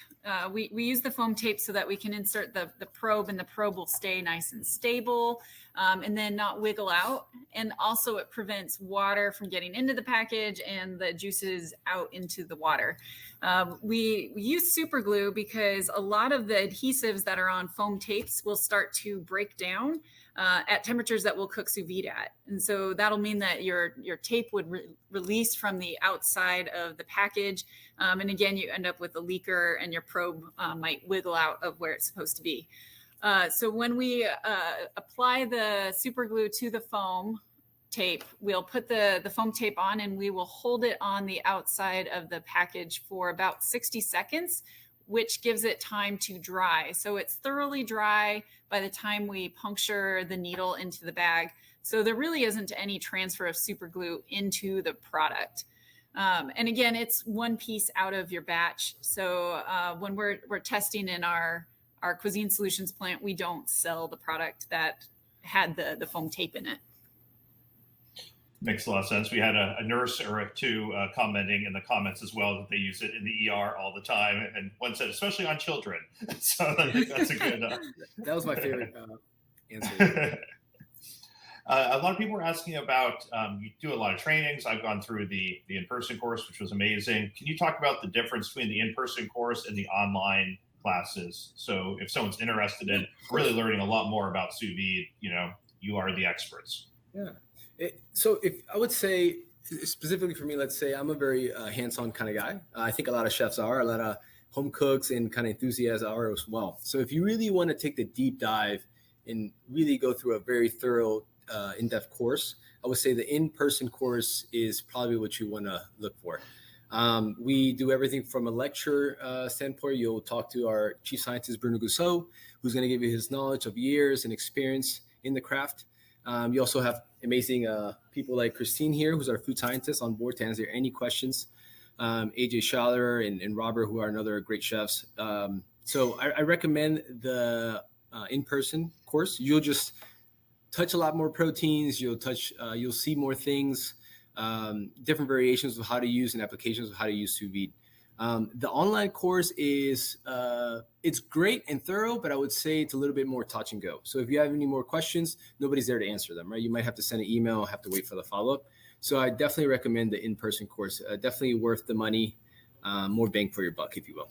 we use the foam tape so that we can insert the probe, and the probe will stay nice and stable and then not wiggle out. And also it prevents water from getting into the package and the juices out into the water. We use super glue because a lot of the adhesives that are on foam tapes will start to break down at temperatures that we'll cook sous vide at. And so that'll mean that your tape would release from the outside of the package. And again, you end up with a leaker, and your probe might wiggle out of where it's supposed to be. So when we apply the super glue to the foam tape, we'll put the foam tape on, and we will hold it on the outside of the package for about 60 seconds, which gives it time to dry. So it's thoroughly dry by the time we puncture the needle into the bag. So there really isn't any transfer of super glue into the product. And again, it's one piece out of your batch. So when we're testing in our Cuisine Solutions plant, we don't sell the product that had the foam tape in it. Makes a lot of sense. We had a nurse or two commenting in the comments as well that they use it in the ER all the time, and one said especially on children. So I think that's a good. That was my favorite answer. A lot of people were asking about you do a lot of trainings. I've gone through the in-person course, which was amazing. Can you talk about the difference between the in-person course and the online classes? So if someone's interested in really learning a lot more about sous vide, you are the experts. Yeah. So if I would say specifically for me, let's say I'm a very hands-on kind of guy. I think a lot of chefs are, a lot of home cooks and kind of enthusiasts are as well. So if you really want to take the deep dive and really go through a very thorough in-depth course, I would say the in-person course is probably what you want to look for. We do everything from a lecture standpoint. You'll talk to our chief scientist, Bruno Gousseau, who's going to give you his knowledge of years and experience in the craft. You also have amazing people like Christine here, who's our food scientist, on board to answer any questions. AJ Schaller and Robert, who are another great chefs. So I recommend the in-person course. You'll just touch a lot more proteins. You'll see more things, different variations of how to use and applications of how to use sous vide. The online course is it's great and thorough, but I would say it's a little bit more touch and go. So if you have any more questions, nobody's there to answer them, right? You might have to send an email, have to wait for the follow-up. So I definitely recommend the in-person course. Definitely worth the money, more bang for your buck, if you will.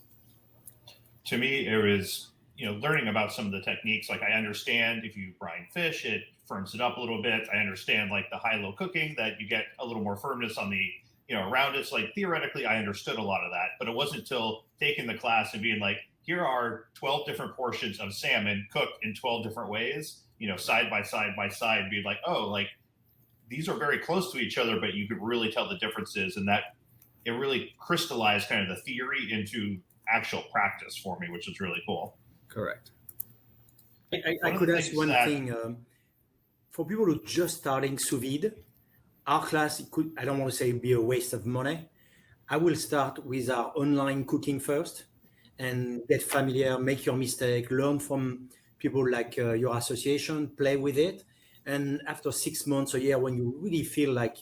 To me, it was, learning about some of the techniques. Like I understand if you brine fish, it firms it up a little bit. I understand like the high-low cooking that you get a little more firmness on the, around it. So like theoretically, I understood a lot of that, but it wasn't until taking the class and being like, here are 12 different portions of salmon cooked in 12 different ways, side by side by side, being like, oh, like these are very close to each other, but you could really tell the differences. And that it really crystallized kind of the theory into actual practice for me, which is really cool. Correct. I could ask one thing. For people who are just starting sous vide, our class could, I don't want to say be a waste of money. I will start with our online cooking first and get familiar, make your mistake, learn from people like your association, play with it. And after 6 months, a year, when you really feel like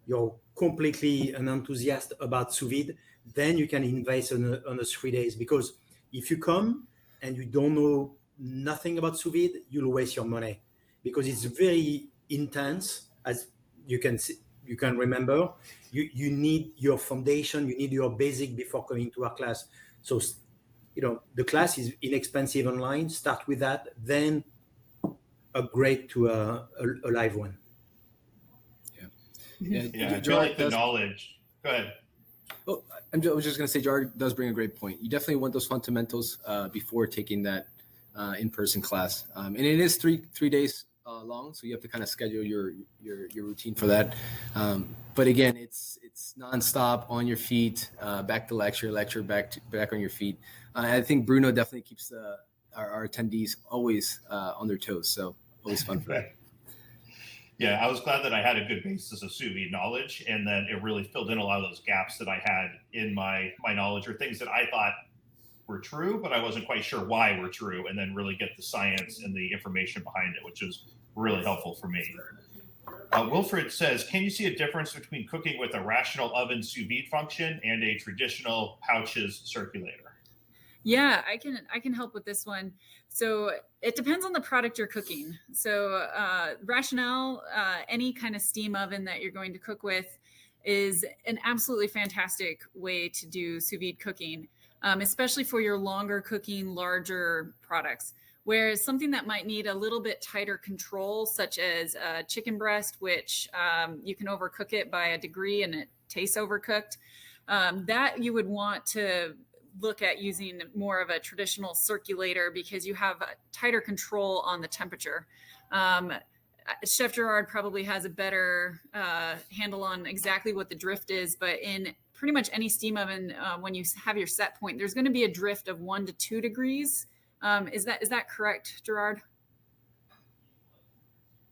you're completely an enthusiast about sous vide, then you can invest on a 3 days. Because if you come and you don't know nothing about sous vide, you'll waste your money because it's very intense. As you can remember, you need your foundation, you need your basic before coming to our class. So, the class is inexpensive online. Start with that, then upgrade to a live one. Yeah, I feel like the knowledge. Go ahead. Oh, I was just going to say, Gerard does bring a great point. You definitely want those fundamentals before taking that in-person class, and it is three days long, so you have to kind of schedule your routine for that. But again, it's nonstop, on your feet, back to lecture, back on your feet. I think Bruno definitely keeps our attendees always on their toes, so always fun for that. Yeah, I was glad that I had a good basis of sous vide knowledge, and then it really filled in a lot of those gaps that I had in my knowledge, or things that I thought were true, but I wasn't quite sure why were true, and then really get the science and the information behind it, which was really helpful for me. Wilfred says, can you see a difference between cooking with a rational oven sous vide function and a traditional pouches circulator? Yeah, I can help with this one. So it depends on the product you're cooking. So Rationale, any kind of steam oven that you're going to cook with, is an absolutely fantastic way to do sous vide cooking, especially for your longer cooking, larger products. Whereas something that might need a little bit tighter control, such as chicken breast, which you can overcook it by a degree and it tastes overcooked, that you would want to look at using more of a traditional circulator because you have tighter control on the temperature. Chef Gerard probably has a better handle on exactly what the drift is, but in pretty much any steam oven, when you have your set point, there's going to be a drift of 1 to 2 degrees. Is that correct, Gerard?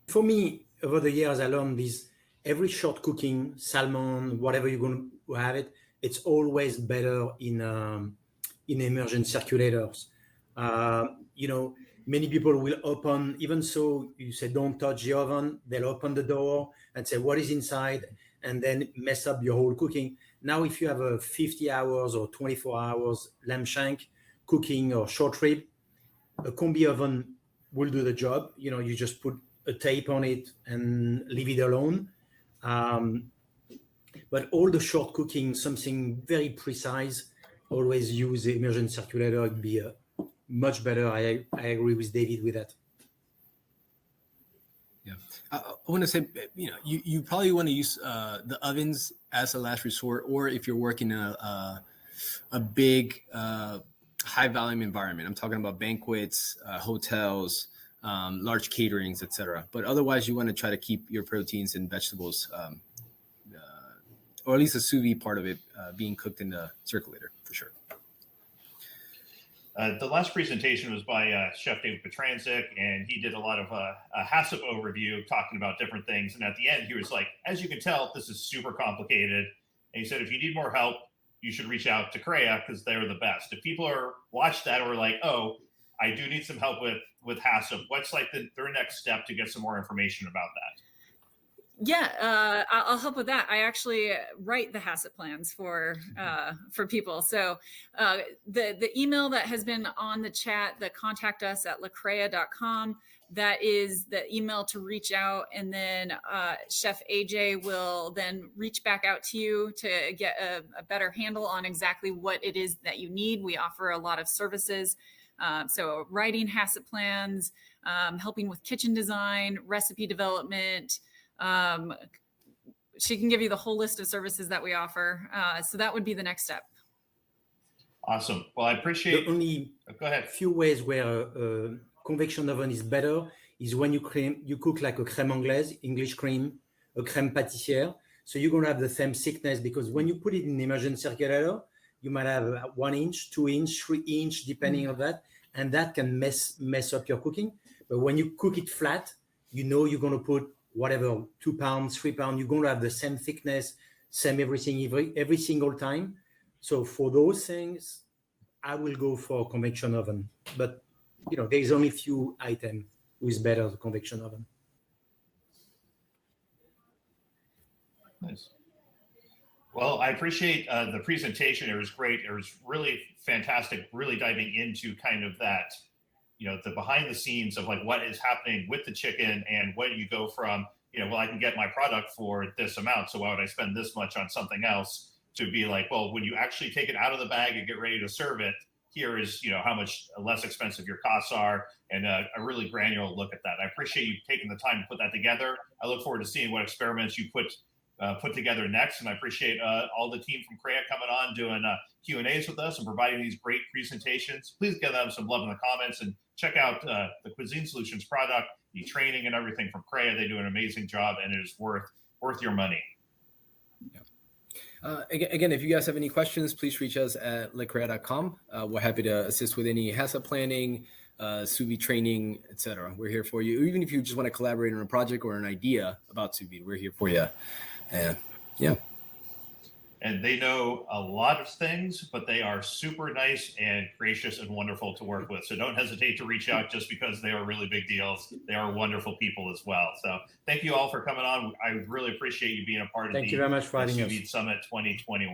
For me, over the years, I learned this. Every short cooking, salmon, whatever you're going to have it, it's always better in immersion circulators. Many people will open, even so you say don't touch the oven, they'll open the door and say what is inside, and then mess up your whole cooking. Now, if you have a 50 hours or 24 hours lamb shank cooking or short rib, a combi oven will do the job. You just put a tape on it and leave it alone. But all the short cooking, something very precise, always use the immersion circulator. It'd be much better. I agree with David with that. Yeah, I want to say, you probably want to use the ovens as a last resort, or if you're working in a big high volume environment. I'm talking about banquets, hotels, large caterings, etc. But otherwise, you want to try to keep your proteins and vegetables, or at least the sous vide part of it, being cooked in the circulator for sure. The last presentation was by Chef David Petranczyk, and he did a lot of a HACCP overview talking about different things. And at the end, he was like, as you can tell, this is super complicated. And he said, if you need more help, you should reach out to CREA because they're the best. If people watch that or like, oh, I do need some help with HACCP, what's like their next step to get some more information about that? Yeah, I'll help with that. I actually write the HACCP plans for people. So the email that has been on the chat, the contact us at lacrea.com, that is the email to reach out. And then Chef AJ will then reach back out to you to get a better handle on exactly what it is that you need. We offer a lot of services. So writing HACCP plans, helping with kitchen design, recipe development. She can give you the whole list of services that we offer. So that would be the next step. Awesome. Well, I appreciate. The only Go ahead. few ways where a convection oven is better is when you cook like a crème anglaise, English cream, a crème pâtissière. So you're going to have the same thickness, because when you put it in immersion circulator, you might have 1 inch, 2 inch, 3 inch, depending on that. And that can mess up your cooking. But when you cook it flat, you know you're going to put whatever, 2 pounds, 3 pounds, you're going to have the same thickness, same everything every single time. So for those things, I will go for convection oven. But there's only few items with better the convection oven. Nice. Well, I appreciate the presentation. It was great. It was really fantastic, really diving into kind of that, the behind the scenes of like what is happening with the chicken, and when you go from, well, I can get my product for this amount, so why would I spend this much on something else, to be like, well, when you actually take it out of the bag and get ready to serve it, here is, how much less expensive your costs are, and a really granular look at that. I appreciate you taking the time to put that together. I look forward to seeing what experiments you put together next, and I appreciate all the team from CREA coming on, doing Q&As with us and providing these great presentations. Please give them some love in the comments, and check out the Cuisine Solutions product, the training and everything from CREA. They do an amazing job, and it is worth your money. Again, if you guys have any questions, please reach us at lecrea.com. We're happy to assist with any HACCP planning, sous vide training, etc. We're here for you. Or even if you just want to collaborate on a project or an idea about sous vide, we're here for you. And yeah. And they know a lot of things, but they are super nice and gracious and wonderful to work with. So don't hesitate to reach out just because they are really big deals. They are wonderful people as well. So thank you all for coming on. I really appreciate you being a part of Thank you very much for having Sous us. Vide Summit 2021.